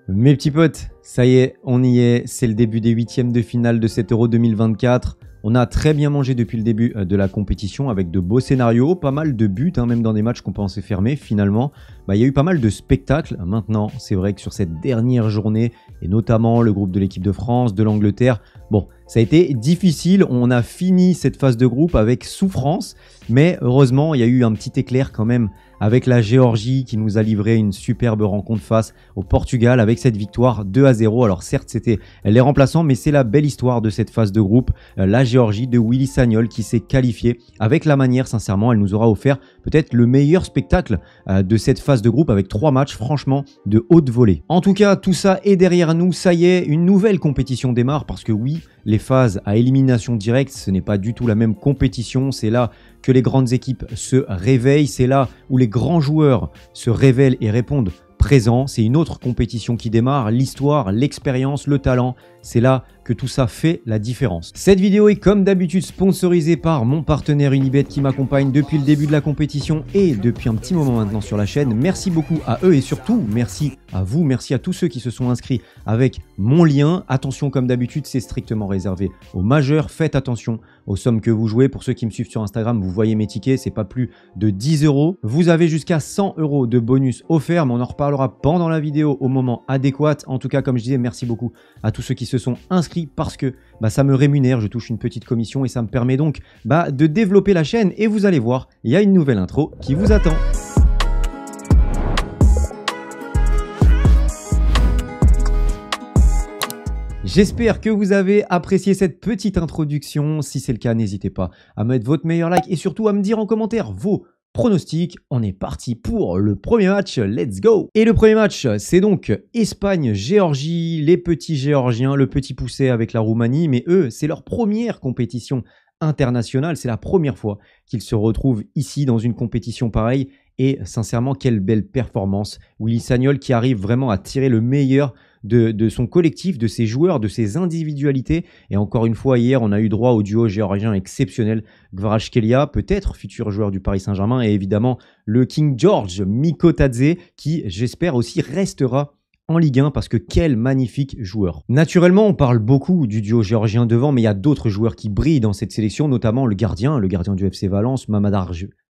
Mes petits potes, ça y est, on y est. C'est le début des huitièmes de finale de cet Euro 2024. On a très bien mangé depuis le début de la compétition avec de beaux scénarios, pas mal de buts, même dans des matchs qu'on pensait fermés. Finalement, il y a eu pas mal de spectacles. Maintenant, c'est vrai que sur cette dernière journée, et notamment le groupe de l'équipe de France, de l'Angleterre, bon, ça a été difficile. On a fini cette phase de groupe avec souffrance, mais heureusement, il y a eu un petit éclair quand même avec la Géorgie qui nous a livré une superbe rencontre face au Portugal avec cette victoire 2-0. Alors certes, c'était les remplaçants, mais c'est la belle histoire de cette phase de groupe. La Géorgie de Willy Sagnol qui s'est qualifiée avec la manière, sincèrement, elle nous aura offert peut-être le meilleur spectacle de cette phase de groupe avec 3 matchs franchement de haute volée. En tout cas, tout ça est derrière nous. Ça y est, une nouvelle compétition démarre parce que oui, les phases à élimination directe, ce n'est pas du tout la même compétition. C'est là que les grandes équipes se réveillent. C'est là où les grands joueurs se révèlent et répondent présents. C'est une autre compétition qui démarre. L'histoire, l'expérience, le talent, c'est là que tout ça fait la différence. Cette vidéo est comme d'habitude sponsorisée par mon partenaire Unibet qui m'accompagne depuis le début de la compétition et depuis un petit moment maintenant sur la chaîne. Merci beaucoup à eux et surtout merci à vous, merci à tous ceux qui se sont inscrits avec mon lien. Attention, comme d'habitude, c'est strictement réservé aux majeurs. Faites attention aux sommes que vous jouez. Pour ceux qui me suivent sur Instagram, vous voyez mes tickets, c'est pas plus de 10 €. Vous avez jusqu'à 100 € de bonus offerts, mais on en reparlera pendant la vidéo au moment adéquat. En tout cas, comme je disais, merci beaucoup à tous ceux qui se sont inscrits parce que ça me rémunère, je touche une petite commission et ça me permet donc de développer la chaîne. Et vous allez voir, il y a une nouvelle intro qui vous attend. J'espère que vous avez apprécié cette petite introduction. Si c'est le cas, n'hésitez pas à mettre votre meilleur like et surtout à me dire en commentaire vos pronostic. On est parti pour le premier match, let's go! Et le premier match, c'est donc Espagne-Géorgie, les petits Géorgiens, le petit poussé avec la Roumanie, mais eux, c'est leur première compétition internationale, c'est la première fois qu'ils se retrouvent ici dans une compétition pareille, et sincèrement, quelle belle performance. Willy Sagnol qui arrive vraiment à tirer le meilleur de son collectif, de ses joueurs, de ses individualités. Et encore une fois, hier, on a eu droit au duo géorgien exceptionnel. Kvaratskhelia, peut-être futur joueur du Paris Saint-Germain, et évidemment le King George Mikotadze, qui, j'espère aussi, restera en Ligue 1 parce que quel magnifique joueur. Naturellement, on parle beaucoup du duo géorgien devant, mais il y a d'autres joueurs qui brillent dans cette sélection, notamment le gardien du FC Valence,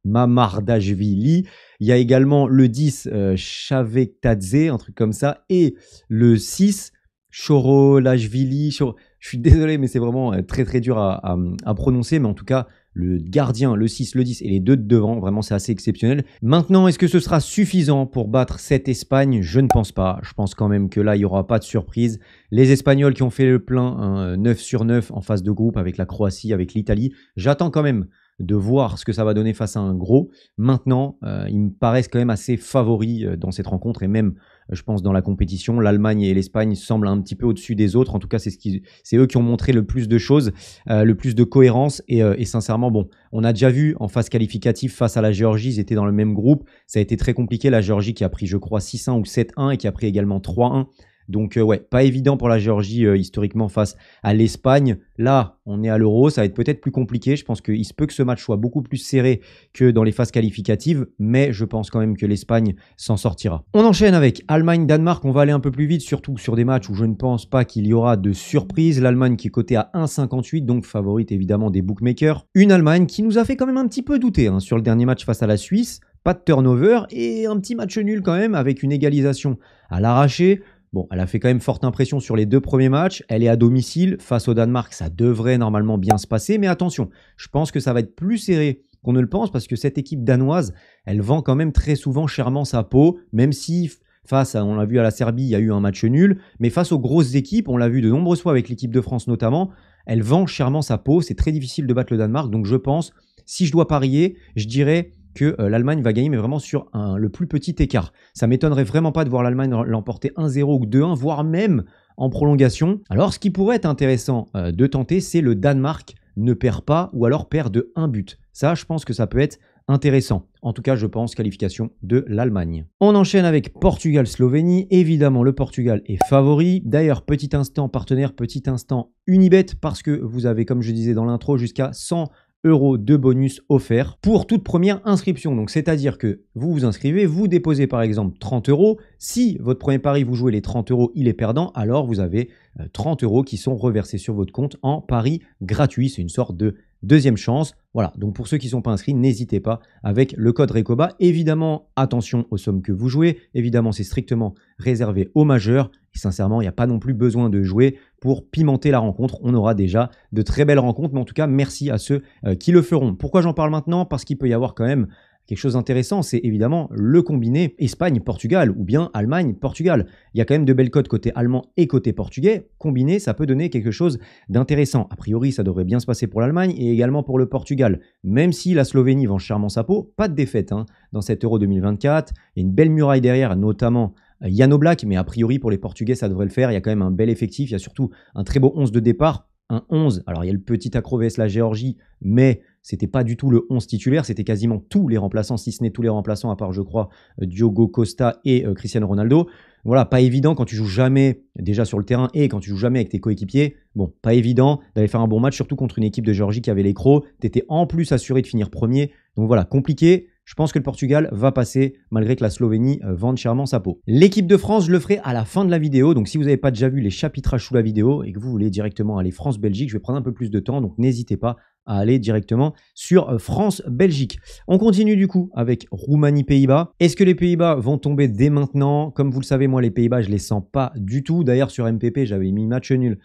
Mamardashvili. Il y a également le 10, Chavektadze, un truc comme ça, et le 6, Chorolashvili. Je suis désolé, mais c'est vraiment très très dur à prononcer, mais en tout cas, le gardien, le 6, le 10 et les deux de devant, vraiment c'est assez exceptionnel. Maintenant, est-ce que ce sera suffisant pour battre cette Espagne? Je ne pense pas. Je pense quand même que là, il n'y aura pas de surprise. Les Espagnols qui ont fait le plein 9 sur 9 en phase de groupe avec la Croatie, avec l'Italie, j'attends quand même de voir ce que ça va donner face à un gros. Maintenant, ils me paraissent quand même assez favoris dans cette rencontre et même, je pense, dans la compétition. L'Allemagne et l'Espagne semblent un petit peu au-dessus des autres. En tout cas, c'est eux qui ont montré le plus de choses, le plus de cohérence. Et sincèrement, bon, on a déjà vu en phase qualificative face à la Géorgie, ils étaient dans le même groupe. Ça a été très compliqué. La Géorgie qui a pris, je crois, 6-1 ou 7-1 et qui a pris également 3-1. Donc ouais, pas évident pour la Géorgie historiquement face à l'Espagne. Là, on est à l'Euro, ça va être peut-être plus compliqué. Je pense qu'il se peut que ce match soit beaucoup plus serré que dans les phases qualificatives, mais je pense quand même que l'Espagne s'en sortira. On enchaîne avec Allemagne-Danemark. On va aller un peu plus vite, surtout sur des matchs où je ne pense pas qu'il y aura de surprise. L'Allemagne qui est cotée à 1,58, donc favorite évidemment des bookmakers. Une Allemagne qui nous a fait quand même un petit peu douter sur le dernier match face à la Suisse. Pas de turnover et un petit match nul quand même avec une égalisation à l'arraché. Bon, elle a fait quand même forte impression sur les 2 premiers matchs. Elle est à domicile. Face au Danemark, ça devrait normalement bien se passer. Mais attention, je pense que ça va être plus serré qu'on ne le pense parce que cette équipe danoise, elle vend quand même très souvent chèrement sa peau. Même si face à, on l'a vu à la Serbie, il y a eu un match nul. Mais face aux grosses équipes, on l'a vu de nombreuses fois avec l'équipe de France notamment, elle vend chèrement sa peau. C'est très difficile de battre le Danemark. Donc je pense, si je dois parier, je dirais que l'Allemagne va gagner, mais vraiment sur le plus petit écart. Ça m'étonnerait vraiment pas de voir l'Allemagne l'emporter 1-0 ou 2-1, voire même en prolongation. Alors, ce qui pourrait être intéressant de tenter, c'est le Danemark ne perd pas ou alors perd de 1 but. Ça, je pense que ça peut être intéressant. En tout cas, je pense qualification de l'Allemagne. On enchaîne avec Portugal-Slovénie. Évidemment, le Portugal est favori. D'ailleurs, petit instant partenaire, petit instant Unibet, parce que vous avez, comme je disais dans l'intro, jusqu'à 100 € de bonus offerts pour toute première inscription. Donc, c'est-à-dire que vous vous inscrivez, vous déposez par exemple 30 €. Si votre premier pari, vous jouez les 30 €, il est perdant, alors vous avez 30 € qui sont reversés sur votre compte en pari gratuit. C'est une sorte de deuxième chance. Voilà, donc pour ceux qui ne sont pas inscrits, n'hésitez pas avec le code RECOBA. Évidemment, attention aux sommes que vous jouez. Évidemment, c'est strictement réservé aux majeurs. Et sincèrement, il n'y a pas non plus besoin de jouer pour pimenter la rencontre. On aura déjà de très belles rencontres. Mais en tout cas, merci à ceux qui le feront. Pourquoi j'en parle maintenant? Parce qu'il peut y avoir quand même quelque chose d'intéressant, c'est évidemment le combiné Espagne-Portugal ou bien Allemagne-Portugal. Il y a quand même de belles cotes côté allemand et côté portugais. Combiné, ça peut donner quelque chose d'intéressant. A priori, ça devrait bien se passer pour l'Allemagne et également pour le Portugal. Même si la Slovénie vend chèrement sa peau, pas de défaite dans cet Euro 2024. Il y a une belle muraille derrière, notamment Jan Oblak, mais a priori pour les Portugais, ça devrait le faire. Il y a quand même un bel effectif. Il y a surtout un très beau 11 de départ. Un 11, alors il y a le petit accro vs la Géorgie, mais c'était pas du tout le 11 titulaire, c'était quasiment tous les remplaçants, si ce n'est tous les remplaçants, à part je crois Diogo Costa et Cristiano Ronaldo. Voilà, pas évident quand tu joues jamais déjà sur le terrain et quand tu joues jamais avec tes coéquipiers. Bon, pas évident d'aller faire un bon match, surtout contre une équipe de Géorgie qui avait les crocs. Tu étais en plus assuré de finir premier, donc voilà, compliqué. Je pense que le Portugal va passer malgré que la Slovénie vende chèrement sa peau. L'équipe de France, je le ferai à la fin de la vidéo. Donc si vous n'avez pas déjà vu les chapitrages sous la vidéo et que vous voulez directement aller France-Belgique, je vais prendre un peu plus de temps. Donc n'hésitez pas à aller directement sur France-Belgique. On continue du coup avec Roumanie-Pays-Bas. Est-ce que les Pays-Bas vont tomber dès maintenant? Comme vous le savez, moi les Pays-Bas, je les sens pas du tout. D'ailleurs sur MPP, j'avais mis match nul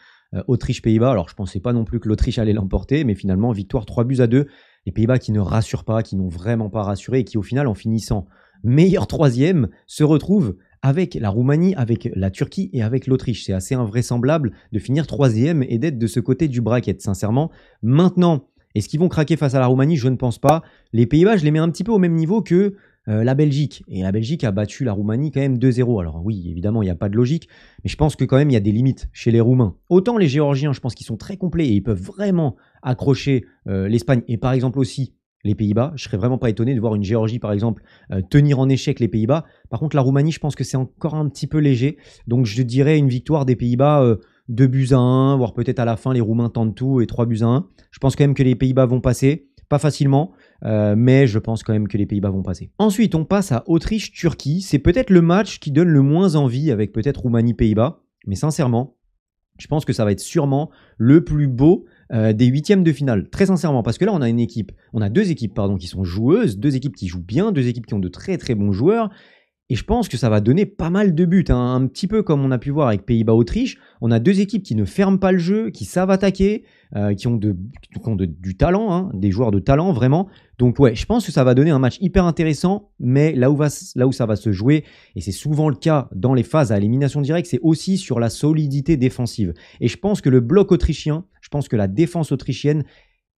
Autriche-Pays-Bas. Alors je pensais pas non plus que l'Autriche allait l'emporter, mais finalement victoire 3-2. Les Pays-Bas qui ne rassurent pas, qui n'ont vraiment pas rassuré et qui au final en finissant meilleur troisième se retrouvent avec la Roumanie, avec la Turquie et avec l'Autriche. C'est assez invraisemblable de finir troisième et d'être de ce côté du bracket, sincèrement. Maintenant, est-ce qu'ils vont craquer face à la Roumanie? Je ne pense pas. Les Pays-Bas, je les mets un petit peu au même niveau que la Belgique. Et la Belgique a battu la Roumanie quand même 2-0. Alors oui, évidemment, il n'y a pas de logique. Mais je pense que quand même, il y a des limites chez les Roumains. Autant les Géorgiens, je pense qu'ils sont très complets et ils peuvent vraiment accrocher l'Espagne. Et par exemple aussi les Pays-Bas. Je serais vraiment pas étonné de voir une Géorgie, par exemple, tenir en échec les Pays-Bas. Par contre, la Roumanie, je pense que c'est encore un petit peu léger. Donc je dirais une victoire des Pays-Bas 2-1, voire peut-être à la fin, les Roumains tentent tout et 3-1. Je pense quand même que les Pays-Bas vont passer. Pas facilement, mais je pense quand même que les Pays-Bas vont passer. Ensuite, on passe à Autriche-Turquie. C'est peut-être le match qui donne le moins envie avec peut-être Roumanie-Pays-Bas. Mais sincèrement, je pense que ça va être sûrement le plus beau des huitièmes de finale. Très sincèrement, parce que là, on a deux équipes qui sont joueuses, deux équipes qui jouent bien, deux équipes qui ont de très très bons joueurs. Et je pense que ça va donner pas mal de buts. Un petit peu comme on a pu voir avec Pays-Bas-Autriche. On a deux équipes qui ne ferment pas le jeu, qui savent attaquer, qui ont du talent, des joueurs de talent vraiment. Donc ouais, je pense que ça va donner un match hyper intéressant. Mais là où ça va se jouer, et c'est souvent le cas dans les phases à élimination directe, c'est aussi sur la solidité défensive. Et je pense que le bloc autrichien, je pense que la défense autrichienne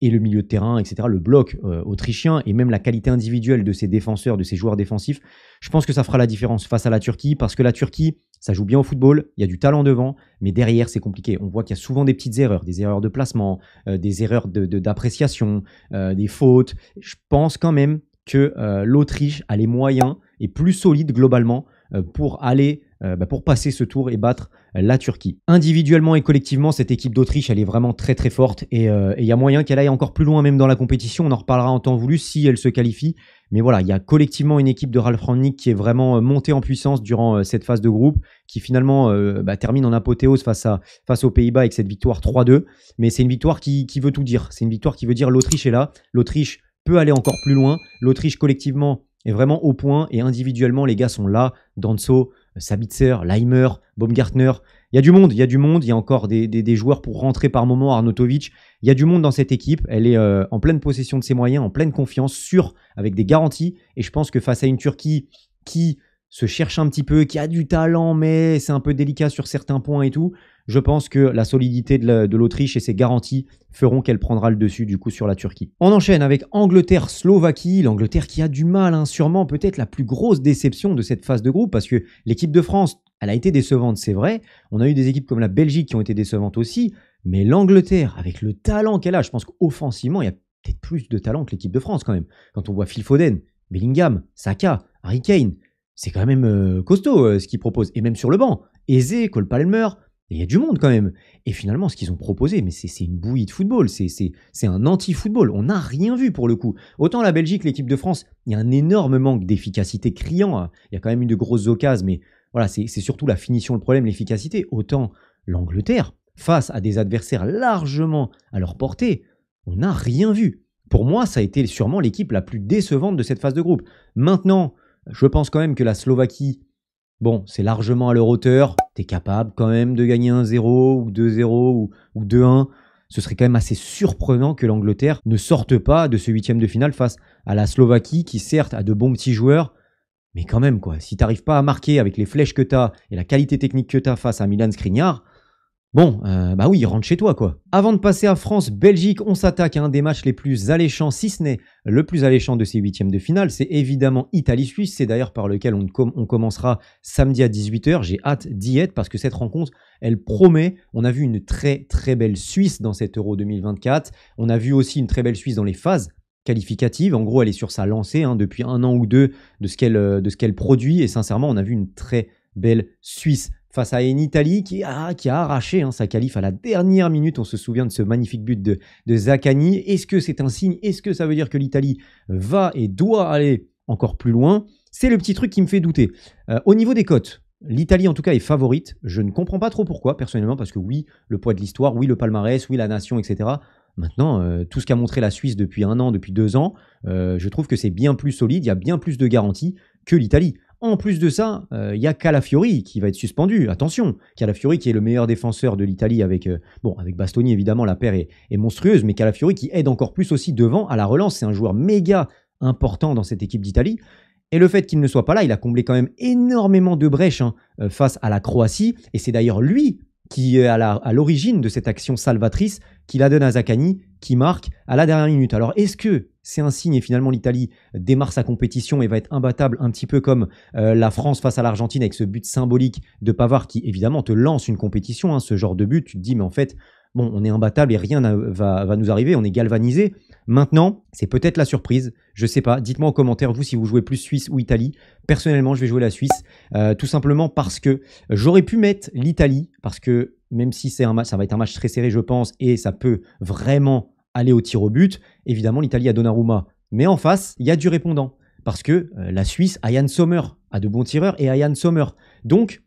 et le milieu de terrain, etc., le bloc autrichien et même la qualité individuelle de ses défenseurs, de ses joueurs défensifs, je pense que ça fera la différence face à la Turquie, parce que la Turquie, ça joue bien au football, il y a du talent devant, mais derrière, c'est compliqué. On voit qu'il y a souvent des petites erreurs, des erreurs de placement, des erreurs d'appréciation, des fautes. Je pense quand même que l'Autriche a les moyens et plus solide globalement pour aller pour passer ce tour et battre la Turquie. Individuellement et collectivement, cette équipe d'Autriche, elle est vraiment très très forte et il y a moyen qu'elle aille encore plus loin même dans la compétition. On en reparlera en temps voulu si elle se qualifie. Mais voilà, il y a collectivement une équipe de Ralf Rangnick qui est vraiment montée en puissance durant cette phase de groupe, qui finalement termine en apothéose face aux Pays-Bas avec cette victoire 3-2. Mais c'est une victoire qui veut tout dire. C'est une victoire qui veut dire l'Autriche est là. L'Autriche peut aller encore plus loin. L'Autriche collectivement est vraiment au point et individuellement, les gars sont là. Danso, Sabitzer, Leimer, Baumgartner. Il y a du monde. Il y a encore des joueurs pour rentrer par moment. Arnautovic. Il y a du monde dans cette équipe. Elle est en pleine possession de ses moyens, en pleine confiance, sûre, avec des garanties. Et je pense que face à une Turquie qui se cherche un petit peu, qui a du talent, mais c'est un peu délicat sur certains points et tout, je pense que la solidité de l'Autriche et ses garanties feront qu'elle prendra le dessus du coup sur la Turquie. On enchaîne avec Angleterre-Slovaquie. L'Angleterre qui a du mal, sûrement peut-être la plus grosse déception de cette phase de groupe, parce que l'équipe de France, elle a été décevante, c'est vrai. On a eu des équipes comme la Belgique qui ont été décevantes aussi, mais l'Angleterre, avec le talent qu'elle a, je pense qu'offensivement, il y a peut-être plus de talent que l'équipe de France quand même. Quand on voit Phil Foden, Bellingham, Saka, Harry Kane, c'est quand même costaud ce qu'ils proposent. Et même sur le banc, Eze, Cole Palmer, Et il y a du monde quand même. Et finalement, ce qu'ils ont proposé, mais c'est une bouillie de football, c'est un anti-football. On n'a rien vu pour le coup. Autant la Belgique, l'équipe de France, il y a un énorme manque d'efficacité criant, hein. Il y a quand même eu de grosses occasions, mais voilà, c'est surtout la finition le problème, l'efficacité. Autant l'Angleterre, face à des adversaires largement à leur portée, on n'a rien vu. Pour moi, ça a été sûrement l'équipe la plus décevante de cette phase de groupe. Maintenant, je pense quand même que la Slovaquie, bon, c'est largement à leur hauteur. Tu es capable quand même de gagner 1-0 ou 2-0 ou 2-1. Ce serait quand même assez surprenant que l'Angleterre ne sorte pas de ce huitième de finale face à la Slovaquie qui certes a de bons petits joueurs, mais quand même quoi. Si tu n'arrives pas à marquer avec les flèches que tu as et la qualité technique que tu as face à Milan Skriniar, bon, bah oui, rentre chez toi, quoi. Avant de passer à France-Belgique, on s'attaque à un des matchs les plus alléchants, si ce n'est le plus alléchant de ces huitièmes de finale. C'est évidemment Italie-Suisse. C'est d'ailleurs par lequel on commencera samedi à 18h. J'ai hâte d'y être parce que cette rencontre, elle promet. On a vu une très très belle Suisse dans cet Euro 2024. On a vu aussi une très belle Suisse dans les phases qualificatives. En gros, elle est sur sa lancée depuis 1 an ou 2 de ce qu'elle produit. Et sincèrement, on a vu une très belle Suisse face à une Italie qui a arraché sa qualif à la dernière minute. On se souvient de ce magnifique but de Zaccagni. Est-ce que c'est un signe? Est-ce que ça veut dire que l'Italie va et doit aller encore plus loin? C'est le petit truc qui me fait douter. Au niveau des cotes, l'Italie en tout cas est favorite. Je ne comprends pas trop pourquoi, personnellement, parce que oui, le poids de l'histoire, oui, le palmarès, oui, la nation, etc. Maintenant, tout ce qu'a montré la Suisse depuis 1 an, depuis 2 ans, je trouve que c'est bien plus solide, il y a bien plus de garanties que l'Italie. En plus de ça, il y a Calafiori qui va être suspendu. Attention, Calafiori qui est le meilleur défenseur de l'Italie avec Bastoni, évidemment, la paire est monstrueuse, mais Calafiori qui aide encore plus aussi devant à la relance. C'est un joueur méga important dans cette équipe d'Italie. Et le fait qu'il ne soit pas là, il a comblé quand même énormément de brèches face à la Croatie. Et c'est d'ailleurs lui qui est à l'origine de cette action salvatrice qui la donne à Zaccagni, qui marque à la dernière minute. Alors, est-ce que c'est un signe et finalement l'Italie démarre sa compétition et va être imbattable, un petit peu comme la France face à l'Argentine avec ce but symbolique de Pavard qui évidemment te lance une compétition, ce genre de but, tu te dis mais en fait, bon, on est imbattable et rien va nous arriver, on est galvanisé. Maintenant, c'est peut-être la surprise, je sais pas, dites-moi en commentaire vous si vous jouez plus Suisse ou Italie. Personnellement, je vais jouer la Suisse, tout simplement parce que j'aurais pu mettre l'Italie, parce que même si c'est un match, ça va être un match très serré je pense, et ça peut vraiment aller au tir au but, évidemment l'Italie a Donnarumma, mais en face, il y a du répondant, parce que la Suisse a Yann Sommer, a de bons tireurs et a Yann Sommer. Donc,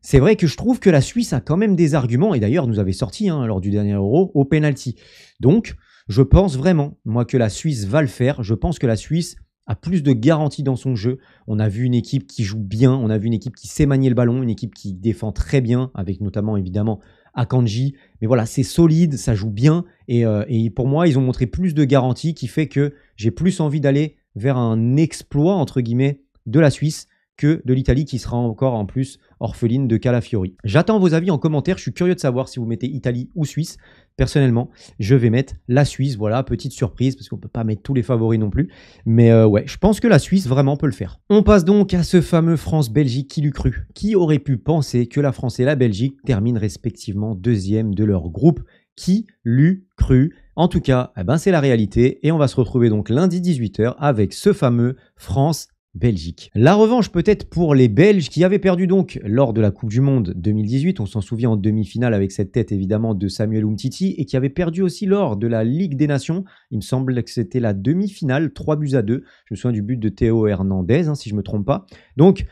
c'est vrai que je trouve que la Suisse a quand même des arguments, et d'ailleurs nous avait sorti lors du dernier Euro au penalty. Donc, je pense vraiment, moi, que la Suisse va le faire. Je pense que la Suisse a plus de garanties dans son jeu. On a vu une équipe qui joue bien, on a vu une équipe qui sait manier le ballon, une équipe qui défend très bien, avec notamment évidemment Akanji. Mais voilà, c'est solide, ça joue bien, et pour moi, ils ont montré plus de garanties qui fait que j'ai plus envie d'aller vers un exploit, entre guillemets, de la Suisse que de l'Italie qui sera encore en plus orpheline de Calafiori. J'attends vos avis en commentaire, je suis curieux de savoir si vous mettez Italie ou Suisse. Personnellement, je vais mettre la Suisse, voilà, petite surprise, parce qu'on ne peut pas mettre tous les favoris non plus. Mais ouais, je pense que la Suisse vraiment peut le faire. On passe donc à ce fameux France-Belgique, qui l'eût cru? Qui aurait pu penser que la France et la Belgique terminent respectivement deuxième de leur groupe? Qui l'eût cru? En tout cas, c'est la réalité, et on va se retrouver donc lundi 18h avec ce fameux France-Belgique. La revanche peut-être pour les Belges qui avaient perdu donc lors de la Coupe du Monde 2018, on s'en souvient en demi-finale avec cette tête évidemment de Samuel Umtiti, et qui avait perdu aussi lors de la Ligue des Nations, il me semble que c'était la demi-finale, 3-2. Je me souviens du but de Théo Hernandez, si je ne me trompe pas. Donc,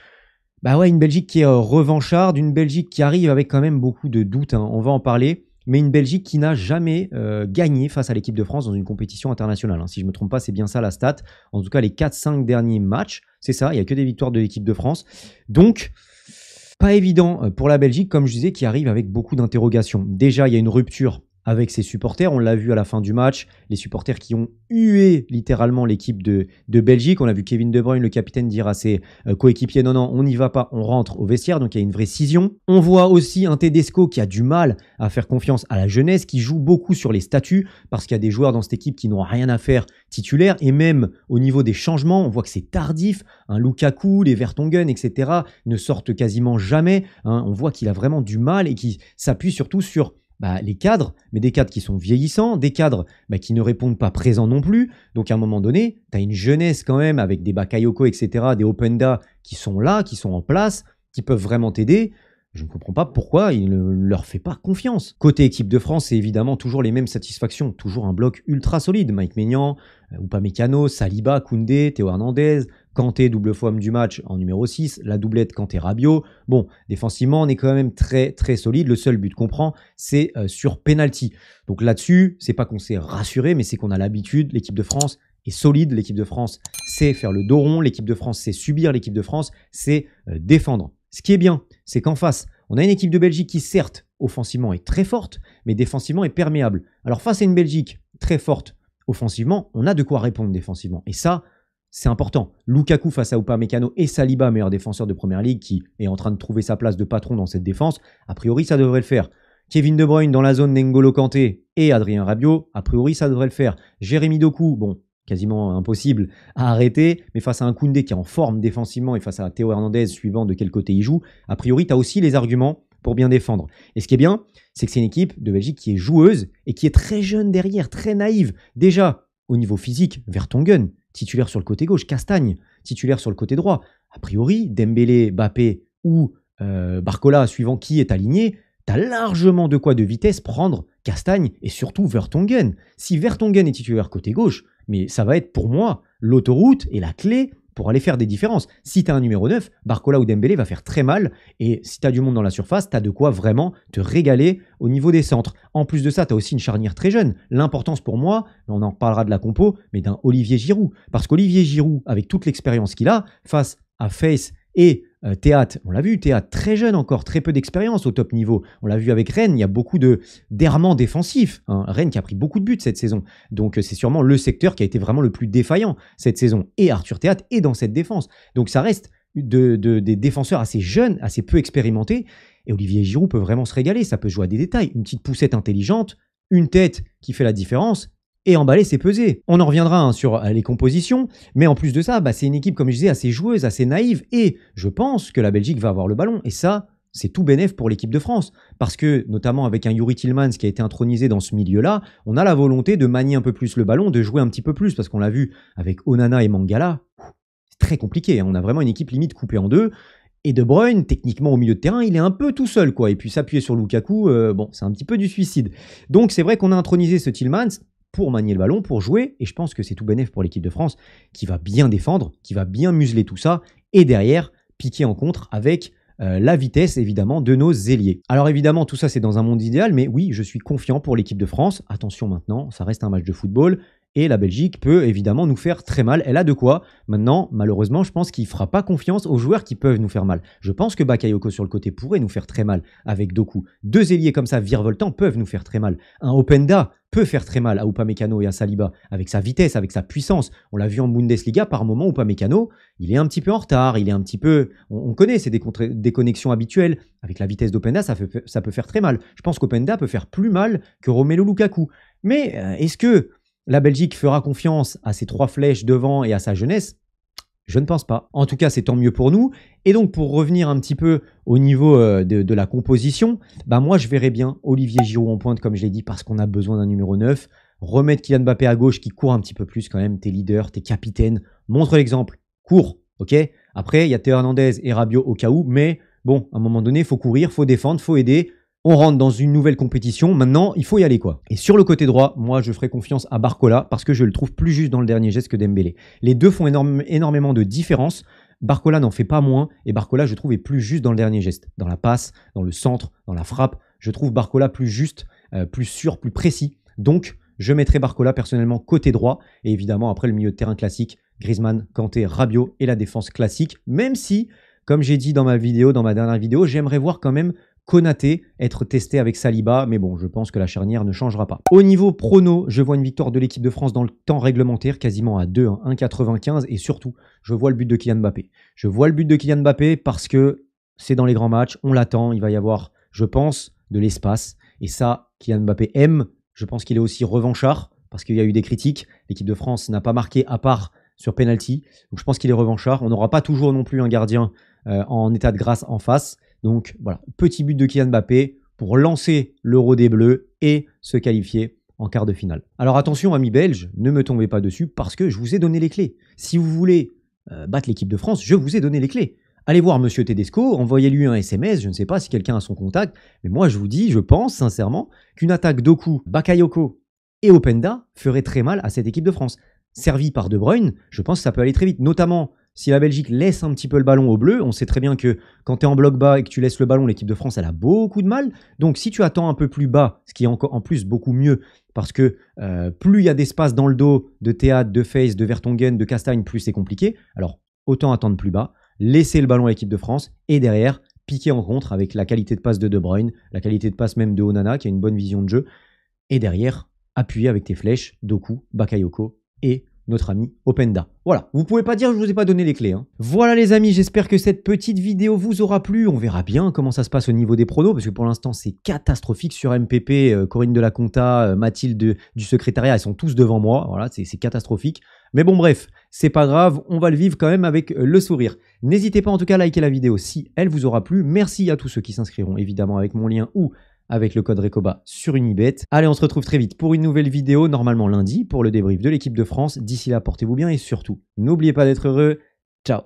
une Belgique qui est revancharde, une Belgique qui arrive avec quand même beaucoup de doutes, on va en parler. Mais une Belgique qui n'a jamais gagné face à l'équipe de France dans une compétition internationale. Si je ne me trompe pas, c'est bien ça la stat. En tout cas, les 4-5 derniers matchs, c'est ça, il n'y a que des victoires de l'équipe de France. Donc, pas évident pour la Belgique, comme je disais, qui arrive avec beaucoup d'interrogations. Déjà, il y a une rupture avec ses supporters, on l'a vu à la fin du match, les supporters qui ont hué littéralement l'équipe de Belgique. On a vu Kevin De Bruyne, le capitaine, dire à ses coéquipiers non, on n'y va pas, on rentre au vestiaire, donc il y a une vraie scission. On voit aussi un Tedesco qui a du mal à faire confiance à la jeunesse, qui joue beaucoup sur les statuts, parce qu'il y a des joueurs dans cette équipe qui n'ont rien à faire titulaires, et même au niveau des changements, on voit que c'est tardif, Lukaku, les Vertonghen, etc. ne sortent quasiment jamais, on voit qu'il a vraiment du mal et qu'il s'appuie surtout sur les cadres, mais des cadres qui sont vieillissants, des cadres qui ne répondent pas présents non plus. Donc à un moment donné, tu as une jeunesse quand même avec des Bakayoko, etc., des Openda qui sont là, qui sont en place, qui peuvent vraiment t'aider. Je ne comprends pas pourquoi il ne leur fait pas confiance. Côté équipe de France, c'est évidemment toujours les mêmes satisfactions. Toujours un bloc ultra solide. Mike Maignan, Upamecano, Saliba, Koundé, Théo Hernandez, Kanté, double fois homme du match en numéro 6, la doublette Kanté-Rabiot. Bon, défensivement, on est quand même très très solide. Le seul but qu'on prend, c'est sur penalty. Donc là-dessus, c'est pas qu'on s'est rassuré, mais c'est qu'on a l'habitude. L'équipe de France est solide. L'équipe de France sait faire le dos rond. L'équipe de France sait subir. L'équipe de France sait défendre. Ce qui est bien, c'est qu'en face, on a une équipe de Belgique qui, certes, offensivement est très forte, mais défensivement est perméable. Alors face à une Belgique très forte offensivement, on a de quoi répondre défensivement. Et ça, c'est important. Lukaku face à Upamecano et Saliba, meilleur défenseur de Première Ligue, qui est en train de trouver sa place de patron dans cette défense, a priori, ça devrait le faire. Kevin De Bruyne dans la zone N'Golo Kanté et Adrien Rabiot, a priori, ça devrait le faire. Jérémy Doku, bon, quasiment impossible à arrêter, mais face à un Koundé qui est en forme défensivement et face à Théo Hernandez, suivant de quel côté il joue, a priori, tu as aussi les arguments pour bien défendre. Et ce qui est bien, c'est que c'est une équipe de Belgique qui est joueuse et qui est très jeune derrière, très naïve. Déjà, au niveau physique, Vertonghen, titulaire sur le côté gauche, Castagne, titulaire sur le côté droit. A priori, Dembélé, Mbappé ou Barcola, suivant qui est aligné, tu as largement de quoi de vitesse prendre Castagne et surtout Vertonghen. Si Vertonghen est titulaire côté gauche, mais ça va être pour moi l'autoroute et la clé pour aller faire des différences. Si tu as un numéro 9, Barcola ou Dembélé va faire très mal. Et si tu as du monde dans la surface, tu as de quoi vraiment te régaler au niveau des centres. En plus de ça, tu as aussi une charnière très jeune. L'importance pour moi, on en reparlera de la compo, mais d'un Olivier Giroud. Parce qu'Olivier Giroud, avec toute l'expérience qu'il a, face à Face et Théâtre, on l'a vu, Théâtre très jeune encore, très peu d'expérience au top niveau. On l'a vu avec Rennes, il y a beaucoup d'errements défensifs. Hein. Rennes qui a pris beaucoup de buts cette saison. Donc c'est sûrement le secteur qui a été vraiment le plus défaillant cette saison. Et Arthur Théâtre est dans cette défense. Donc ça reste des défenseurs assez jeunes, assez peu expérimentés. Et Olivier Giroud peut vraiment se régaler. Ça peut jouer à des détails. Une petite poussette intelligente, une tête qui fait la différence. Et emballer, c'est peser. On en reviendra sur les compositions, mais en plus de ça, c'est une équipe, comme je disais, assez joueuse, assez naïve, et je pense que la Belgique va avoir le ballon, et ça, c'est tout bénef pour l'équipe de France, parce que, notamment avec un Youri Tillmans qui a été intronisé dans ce milieu-là, on a la volonté de manier un peu plus le ballon, de jouer un petit peu plus, parce qu'on l'a vu avec Onana et Mangala, c'est très compliqué, hein. On a vraiment une équipe limite coupée en deux. Et De Bruyne, techniquement au milieu de terrain, il est un peu tout seul, quoi. Et puis s'appuyer sur Lukaku, c'est un petit peu du suicide. Donc c'est vrai qu'on a intronisé ce Tillmans pour manier le ballon, pour jouer, et je pense que c'est tout bénef pour l'équipe de France, qui va bien défendre, qui va bien museler tout ça, et derrière, piquer en contre avec la vitesse, évidemment, de nos ailiers. Alors évidemment, tout ça, c'est dans un monde idéal, mais oui, je suis confiant pour l'équipe de France. Attention maintenant, ça reste un match de football, et la Belgique peut évidemment nous faire très mal. Elle a de quoi. Maintenant, malheureusement, je pense qu'il ne fera pas confiance aux joueurs qui peuvent nous faire mal. Je pense que Bakayoko sur le côté pourrait nous faire très mal avec Doku. Deux ailiers comme ça, virevoltants, peuvent nous faire très mal. Un Openda peut faire très mal à Upamecano et à Saliba, avec sa vitesse, avec sa puissance. On l'a vu en Bundesliga, par moment, Upamecano, il est un petit peu en retard, il est un petit peu... On connaît, c'est des connexions habituelles. Avec la vitesse d'Openda, ça peut faire très mal. Je pense qu'Openda peut faire plus mal que Romelu Lukaku. Mais est-ce que la Belgique fera confiance à ses trois flèches devant et à sa jeunesse? Je ne pense pas. En tout cas, c'est tant mieux pour nous. Et donc, pour revenir un petit peu au niveau de la composition, moi, je verrais bien Olivier Giroud en pointe, comme je l'ai dit, parce qu'on a besoin d'un numéro 9. Remettre Kylian Mbappé à gauche qui court un petit peu plus quand même. T'es leader, t'es capitaine. Montre l'exemple. Cours, ok? Après, il y a Théo Hernandez et Rabiot au cas où. Mais bon, à un moment donné, il faut courir, il faut défendre, il faut aider. On rentre dans une nouvelle compétition. Maintenant, il faut y aller, quoi. Et sur le côté droit, moi, je ferai confiance à Barcola parce que je le trouve plus juste dans le dernier geste que Dembélé. Les deux font énormément de différence. Barcola n'en fait pas moins et Barcola, je trouve, est plus juste dans le dernier geste. Dans la passe, dans le centre, dans la frappe. Je trouve Barcola plus juste, plus sûr, plus précis. Donc, je mettrai Barcola personnellement côté droit. Et évidemment, après le milieu de terrain classique, Griezmann, Kanté, Rabiot et la défense classique. Même si, comme j'ai dit dans ma dernière vidéo, j'aimerais voir quand même Konaté être testé avec Saliba, mais bon, je pense que la charnière ne changera pas. Au niveau prono, je vois une victoire de l'équipe de France dans le temps réglementaire, quasiment à 2, 1,95, et surtout, je vois le but de Kylian Mbappé. Je vois le but de Kylian Mbappé parce que c'est dans les grands matchs, on l'attend, il va y avoir, je pense, de l'espace, et ça, Kylian Mbappé aime. Je pense qu'il est aussi revanchard, parce qu'il y a eu des critiques. L'équipe de France n'a pas marqué à part sur penalty, donc je pense qu'il est revanchard. On n'aura pas toujours non plus un gardien en état de grâce en face. Donc voilà, petit but de Kylian Mbappé pour lancer l'Euro des Bleus et se qualifier en quart de finale. Alors attention amis belges, ne me tombez pas dessus parce que je vous ai donné les clés. Si vous voulez battre l'équipe de France, je vous ai donné les clés. allez voir Monsieur Tedesco, envoyez-lui un SMS, je ne sais pas si quelqu'un a son contact, mais moi je vous dis, je pense sincèrement qu'une attaque Doku, Bakayoko et Openda ferait très mal à cette équipe de France. Servi par De Bruyne, je pense que ça peut aller très vite, notamment si la Belgique laisse un petit peu le ballon aux Bleus. On sait très bien que quand tu es en bloc bas et que tu laisses le ballon, l'équipe de France, elle a beaucoup de mal. Donc si tu attends un peu plus bas, ce qui est encore en plus beaucoup mieux, parce que plus il y a d'espace dans le dos de Théâtre, de Face, de Vertonghen, de Castagne, plus c'est compliqué. Alors autant attendre plus bas, laisser le ballon à l'équipe de France et derrière, piquer en contre avec la qualité de passe de Bruyne, la qualité de passe même de Onana qui a une bonne vision de jeu. Et derrière, appuyer avec tes flèches, Doku, Bakayoko et notre ami Openda. Voilà, vous pouvez pas dire que je vous ai pas donné les clés. Hein. Voilà les amis, j'espère que cette petite vidéo vous aura plu. On verra bien comment ça se passe au niveau des pronos, parce que pour l'instant c'est catastrophique sur MPP. Corinne de la Conta, Mathilde du secrétariat, elles sont tous devant moi. Voilà, c'est catastrophique. Mais bon bref, c'est pas grave, on va le vivre quand même avec le sourire. N'hésitez pas en tout cas à liker la vidéo si elle vous aura plu. Merci à tous ceux qui s'inscriront évidemment avec mon lien ou avec le code RECOBA sur Unibet. Allez, on se retrouve très vite pour une nouvelle vidéo, normalement lundi, pour le débrief de l'équipe de France. D'ici là, portez-vous bien et surtout, n'oubliez pas d'être heureux. Ciao!